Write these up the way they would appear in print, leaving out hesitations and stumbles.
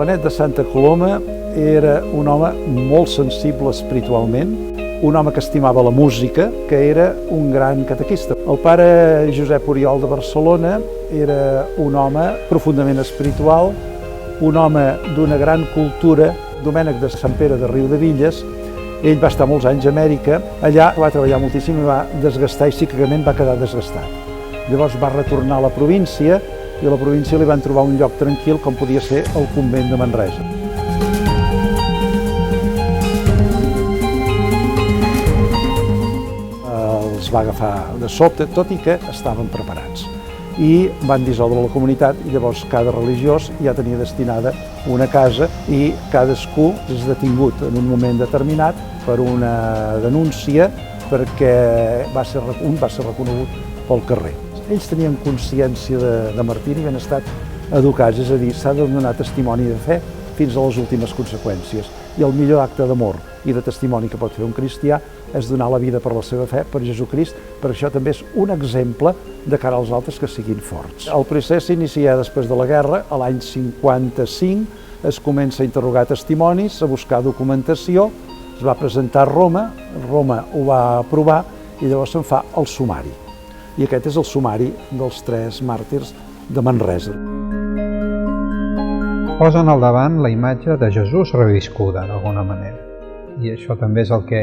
Benet de Santa Coloma era un home molt sensible espiritualment, un home que estimava la música, que era un gran catequista. El pare Josep Oriol de Barcelona era un home profundament espiritual, un home d'una gran cultura. Domènec de Sant Pere de Riudevilles, ell va estar molts anys a Amèrica, allà va treballar moltíssim i va desgastar i psíquicament va quedar desgastat. Llavors va retornar a la província i a la província li van trobar un lloc tranquil com podia ser el convent de Manresa. Els va agafar de sobte, tot i que estaven preparats. I van dissoldre la comunitat i llavors cada religiós ja tenia destinada una casa i cadascú és detingut en un moment determinat per una denúncia perquè un va ser reconegut pel carrer. Ells tenien consciència de martiri i han estat educats, és a dir, s'ha de donar testimoni de fe fins a les últimes conseqüències. I el millor acte d'amor i de testimoni que pot fer un cristià és donar la vida per la seva fe, per Jesucrist. Per això també és un exemple de cara als altres que siguin forts. El procés s'inicia després de la guerra, a l'any 55 es comença a interrogar testimonis, a buscar documentació, es va presentar a Roma ho va aprovar i llavors se'n fa el sumari. I aquest és el sumari dels 3 màrtirs de Manresa. Posen al davant la imatge de Jesús reviscuda, d'alguna manera. I això també és el que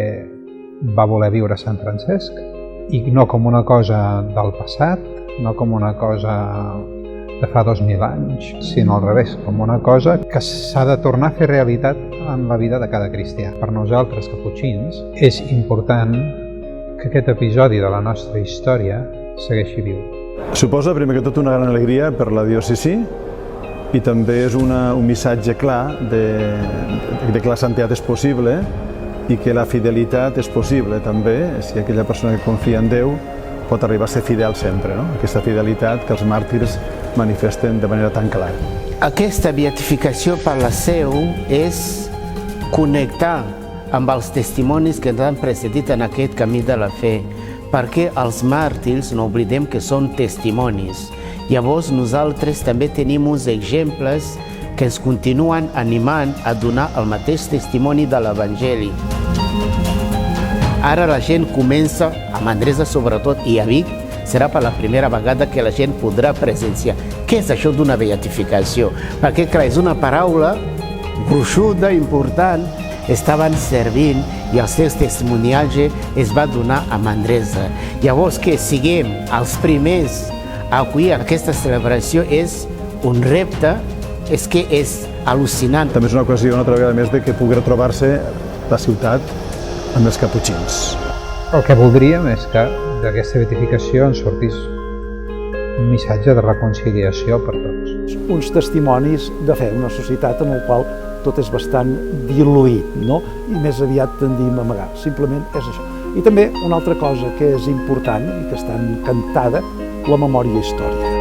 va voler viure Sant Francesc, i no com una cosa del passat, no com una cosa de fa 2000 anys, sinó al revés, com una cosa que s'ha de tornar a fer realitat en la vida de cada cristià. Per nosaltres, caputxins, és important que aquest episodi de la nostra història segueixi viu. Suposa, primer que tot, una gran alegria per la diòcesi i també és un missatge clar de que la santietat és possible i que la fidelitat és possible també, si aquella persona que confia en Déu pot arribar a ser fidel sempre, no? Aquesta fidelitat que els màrtirs manifesten de manera tan clara. Aquesta beatificació per la Seu és connectar amb els testimonis que ens han precedit en aquest camí de la fe, perquè els màrtirs, no oblidem que són testimonis. Llavors nosaltres també tenim uns exemples que ens continuen animant a donar el mateix testimoni de l'Evangeli. Ara la gent comença, a Manresa sobretot i a Vic, serà per la primera vegada que la gent podrà presenciar. Què és això d'una beatificació? Perquè, clar, és una paraula gruixuda, important, estaven servint i el seu testimoniatge es va donar a Manresa. Llavors que siguem els primers a acollir aquesta celebració és un repte, és que és al·lucinant. També és una ocasió, una altra vegada més, de que pugui retrobar-se la ciutat amb els caputxins. El que voldríem és que d'aquesta beatificació en sortís un missatge de reconciliació per tots. Uns testimonis de fe, una societat en la qual tot és bastant diluït, no? I més aviat tendim a amagar. Simplement és això. I també una altra cosa que és important i que està encantada, la memòria històrica.